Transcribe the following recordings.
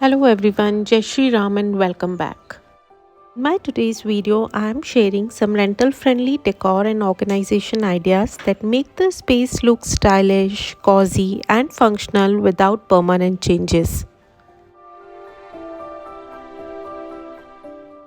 Hello everyone, Jai Shri Ram and welcome back. In my today's video, I am sharing some rental friendly decor and organization ideas that make the space look stylish, cozy and functional without permanent changes.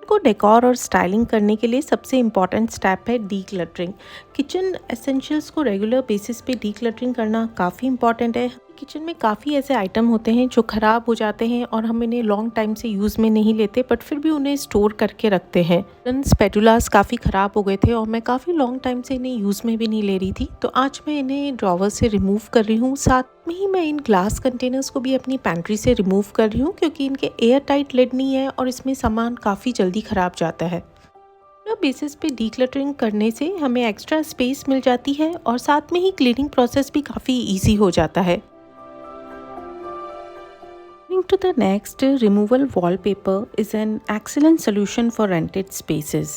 को decor और styling करने के लिए सबसे important step है decluttering. Kitchen essentials को regular basis पे decluttering करना काफ़ी इम्पॉर्टेंट है। किचन में काफ़ी ऐसे आइटम होते हैं जो ख़राब हो जाते हैं और हम इन्हें लॉन्ग टाइम से यूज़ में नहीं लेते, बट फिर भी उन्हें स्टोर करके रखते हैं। स्पैटुलास काफ़ी ख़राब हो गए थे और मैं काफ़ी लॉन्ग टाइम से इन्हें यूज़ में भी नहीं ले रही थी, तो आज मैं इन्हें ड्रॉवर से रिमूव कर रही हूँ। साथ में ही मैं इन ग्लास कंटेनर्स को भी अपनी पैंट्री से रिमूव कर रही हूँ, क्योंकि इनके एयर टाइट लिड नहीं है और इसमें सामान काफ़ी जल्दी ख़राब जाता है। बेसिस पे डीक्लटरिंग करने से हमें एक्स्ट्रा स्पेस मिल जाती है और साथ में ही क्लीनिंग प्रोसेस भी काफ़ी ईजी हो जाता है। Moving to the next, removal wallpaper is an excellent solution for rented spaces.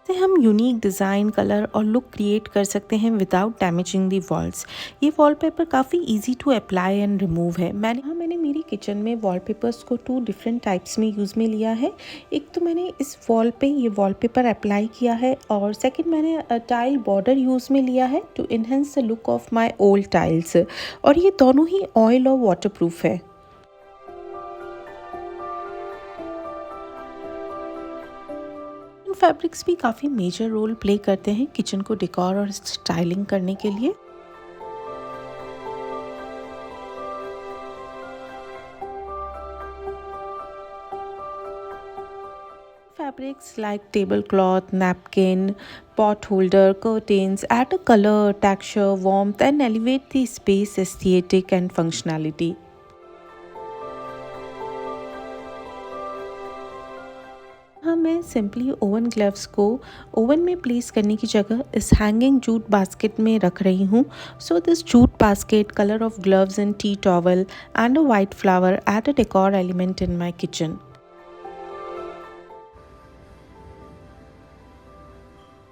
से हम यूनिक डिज़ाइन, कलर और लुक क्रिएट कर सकते हैं विदाउट डैमेजिंग दी वॉल्स। ये वॉलपेपर काफ़ी easy to apply and remove है। मैंने मेरी किचन में वॉलपेपर्स को 2 डिफरेंट टाइप्स में यूज़ में लिया है। एक तो मैंने इस वॉल पे ये वॉलपेपर अप्लाई किया है और सेकंड मैंने टाइल बॉर्डर यूज़ में लिया है to enhance the look of my old tiles, और ये दोनों ही ऑयल और वाटर प्रूफ है। फैब्रिक्स भी काफ़ी मेजर रोल प्ले करते हैं किचन को डेकोर और स्टाइलिंग करने के लिए। Fabrics like tablecloth, napkin, pot holder, curtains add a color, texture, warmth and elevate the space aesthetic and functionality. हाँ, मैं सिंपली ओवन ग्लव्स को ओवन में प्लेस करने की जगह इस हैंगिंग जूट बास्केट में रख रही हूँ। So this jute basket, colour of gloves and tea towel and a white flower add a decor element in my kitchen.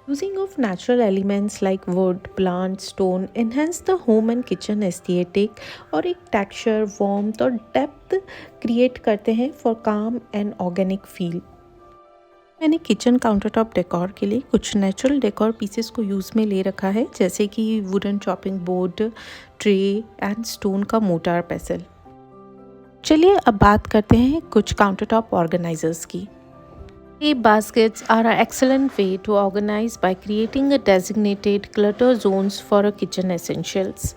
Using of natural elements like wood, plant, stone enhance the home and kitchen aesthetic और एक texture, warmth और depth create करते हैं for calm and organic feel। मैंने kitchen counter top decor के लिए कुछ natural decor pieces को यूज़ में ले रखा है, जैसे कि wooden chopping board, tray and stone का मोटार पेसल। चलिए अब बात करते हैं कुछ काउंटर टॉप ऑर्गेनाइजर्स की। Tape baskets are an excellent way to organize by creating a designated clutter zones for a kitchen essentials.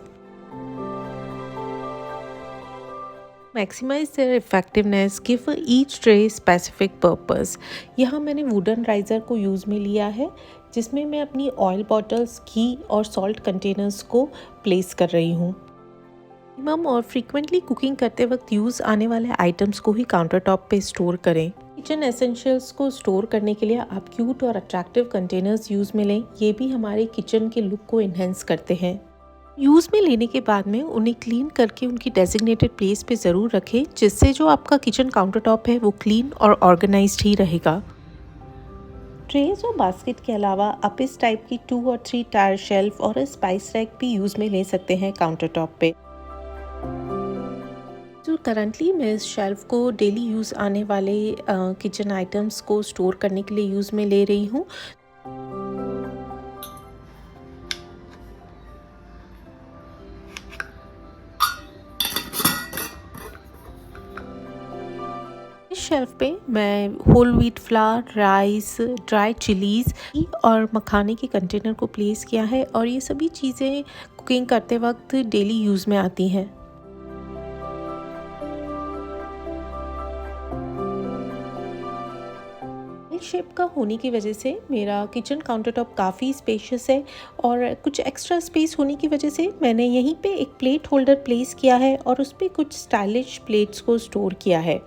Maximize their effectiveness, give each tray specific purpose. यहाँ मैंने वुडन राइज़र को use में लिया है, जिसमें मैं अपनी ऑयल बॉटल्स, घी और सॉल्ट कंटेनर्स को प्लेस कर रही हूँ। मिनिमम और फ्रीक्वेंटली कुकिंग करते वक्त यूज़ आने वाले आइटम्स को ही काउंटर टॉप पे स्टोर करें। किचन एसेंशियल्स को स्टोर करने के लिए आप क्यूट और अट्रैक्टिव कंटेनर्स यूज़ में लें, ये भी हमारे किचन के लुक को इन्हेंस करते हैं। यूज़ में लेने के बाद में उन्हें क्लीन करके उनकी डेजिग्नेटेड प्लेस पे ज़रूर रखें, जिससे जो आपका किचन काउंटर टॉप है वो क्लीन और ऑर्गेनाइज्ड ही रहेगा। ट्रेज और बास्केट के अलावा आप इस टाइप की 2 और 3 टायर शेल्फ और स्पाइस रैक भी यूज़ में ले सकते हैं काउंटर टॉप पे। जो करंटली मैं इस शेल्फ को डेली यूज़ आने वाले किचन आइटम्स को स्टोर करने के लिए यूज़ में ले रही हूँ। इस शेल्फ पे मैं whole wheat flour, rice, dry chillies और मखाने के कंटेनर को प्लेस किया है, और ये सभी चीज़ें कुकिंग करते वक्त डेली यूज़ में आती हैं। शेप का होने की वजह से मेरा किचन काउंटर टॉप काफ़ी स्पेशियस है, और कुछ एक्स्ट्रा स्पेस होने की वजह से मैंने यहीं पे एक प्लेट होल्डर प्लेस किया है और उस पर कुछ स्टाइलिश प्लेट्स को स्टोर किया है।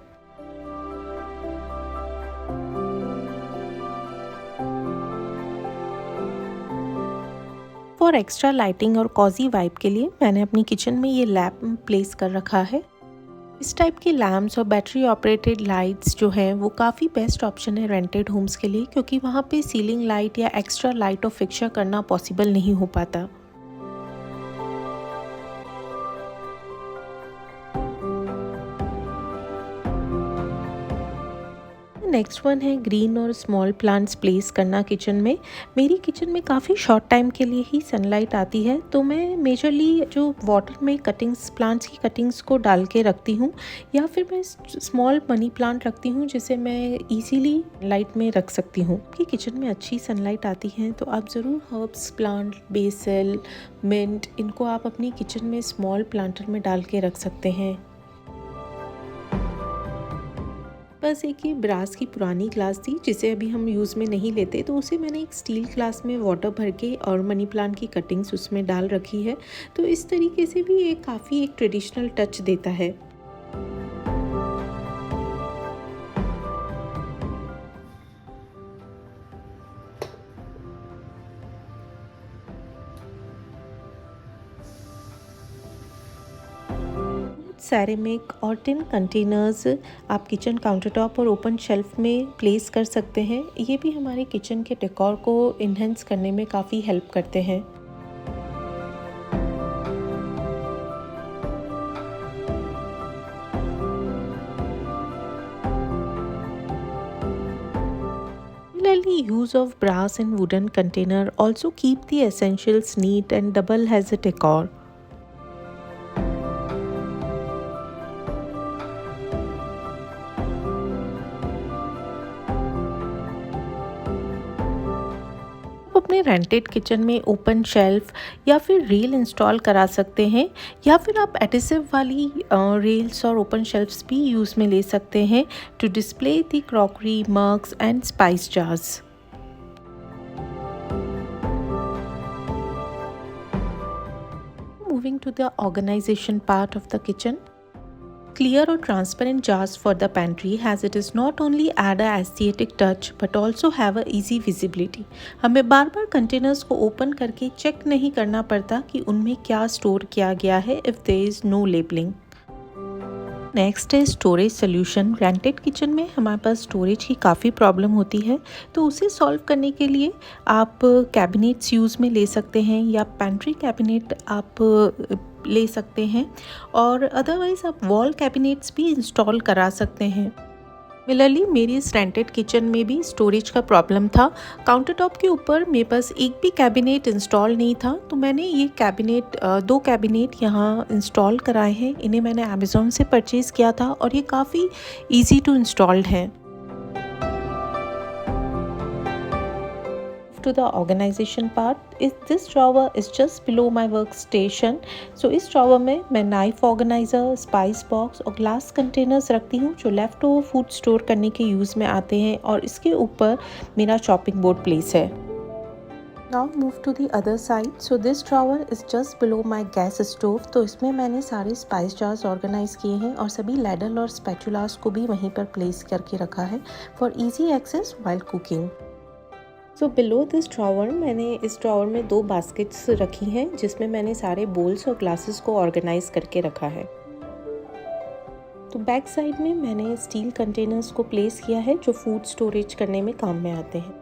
फॉर एक्स्ट्रा लाइटिंग और कॉजी वाइब के लिए मैंने अपनी किचन में ये लैम्प प्लेस कर रखा है। इस टाइप के लैम्प्स और बैटरी ऑपरेटेड लाइट्स जो हैं वो काफ़ी बेस्ट ऑप्शन है रेंटेड होम्स के लिए, क्योंकि वहाँ पे सीलिंग लाइट या एक्स्ट्रा लाइट और फिक्सर करना पॉसिबल नहीं हो पाता। नेक्स्ट वन है ग्रीन और स्मॉल प्लांट्स प्लेस करना किचन में। मेरी किचन में काफ़ी शॉर्ट टाइम के लिए ही सनलाइट आती है, तो मैं मेजरली जो वाटर में कटिंग्स, प्लांट्स की कटिंग्स को डाल के रखती हूँ, या फिर मैं स्मॉल मनी प्लांट रखती हूँ जिसे मैं इजीली लाइट में रख सकती हूँ। कि किचन में अच्छी सनलाइट आती है तो आप ज़रूर हर्ब्स प्लांट, बेसिल, मिंट, इनको आप अपनी किचन में स्मॉल प्लांटर में डाल के रख सकते हैं। बस एक ये ब्रास की पुरानी ग्लास थी जिसे अभी हम यूज़ में नहीं लेते, तो उसे मैंने एक स्टील ग्लास में वाटर भर के और मनी प्लांट की कटिंग्स उसमें डाल रखी है। तो इस तरीके से भी ये काफ़ी एक ट्रेडिशनल टच देता है। सेरेमिक और टिन कंटेनर्स आप किचन काउंटर टॉप और ओपन शेल्फ में प्लेस कर सकते हैं। ये भी हमारे किचन के डेकोर को इन्हेंस करने में काफ़ी हेल्प करते हैं। Similarly, use of brass and wooden container also keep the essentials neat and double as a decor. अपने रेंटेड किचन में ओपन शेल्फ या फिर रेल इंस्टॉल करा सकते हैं, या फिर आप एडिसिव वाली रेल्स और ओपन शेल्फ्स भी यूज़ में ले सकते हैं to display the crockery, mugs and spice jars. Moving to the organization part of the kitchen. Clear or transparent jars for the pantry, as it is not only add a aesthetic touch but also have a easy visibility. हमें बार बार containers को open करके check नहीं करना पड़ता कि उनमें क्या store किया गया है if there is no labeling. Next है स्टोरेज सोल्यूशन। रेंटेड किचन में हमारे पास स्टोरेज की काफ़ी प्रॉब्लम होती है, तो उसे सॉल्व करने के लिए आप कैबिनेट्स यूज़ में ले सकते हैं या पेंट्री कैबिनेट आप ले सकते हैं, और अदरवाइज़ आप वॉल कैबिनेट्स भी इंस्टॉल करा सकते हैं। सिमिलरली मेरी इस रेंटेड किचन में भी स्टोरेज का प्रॉब्लम था। काउंटर टॉप के ऊपर मेरे पास एक भी कैबिनेट इंस्टॉल नहीं था, तो मैंने ये दो कैबिनेट यहाँ इंस्टॉल कराए हैं। इन्हें मैंने अमेज़ॉन से परचेज़ किया था और ये काफ़ी इजी टू इंस्टॉल्ड है। To the organization part, this drawer is just below my workstation. So इस drawer में मैं नाइफ ऑर्गेनाइज़र, स्पाइस बॉक्स और ग्लास कंटेनर्स रखती हूँ जो लेफ्ट ओवर फूड स्टोर करने के यूज़ में आते हैं, और इसके ऊपर मेरा चॉपिंग बोर्ड प्लेस है। Now move to the other side. So this drawer is just below my gas stove. तो इसमें मैंने सारे स्पाइस जार्स ऑर्गेनाइज किए हैं और सभी लैडल और स्पैचुलास को भी वहीं पर प्लेस करके रखा है for easy access while cooking. So below this drawer मैंने इस ड्रॉवर में 2 बास्केट्स रखी हैं जिसमें मैंने सारे बोल्स और ग्लासेस को ऑर्गेनाइज करके रखा है। तो बैक साइड में मैंने स्टील कंटेनर्स को प्लेस किया है जो फूड स्टोरेज करने में काम में आते हैं।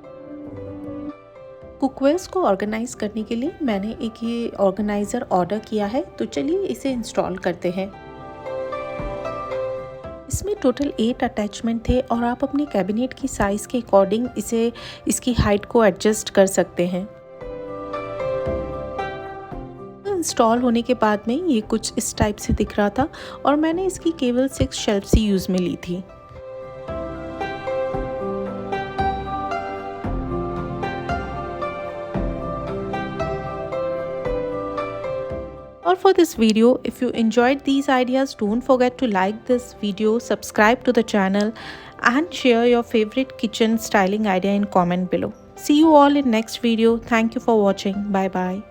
कुकवेयर्स को ऑर्गेनाइज करने के लिए मैंने एक ये ऑर्गेनाइज़र ऑर्डर किया है, तो चलिए इसे इंस्टॉल करते हैं। इसमें टोटल 8 अटैचमेंट थे और आप अपने कैबिनेट की साइज़ के अकॉर्डिंग इसकी हाइट को एडजस्ट कर सकते हैं। इंस्टॉल होने के बाद में ये कुछ इस टाइप से दिख रहा था और मैंने इसकी केवल 6 शेल्फ्स ही यूज़ में ली थी। All for this video. If you enjoyed these ideas, don't forget to like this video, subscribe to the channel and share your favorite kitchen styling idea in comment below. See you all in next video. Thank you for watching. Bye bye.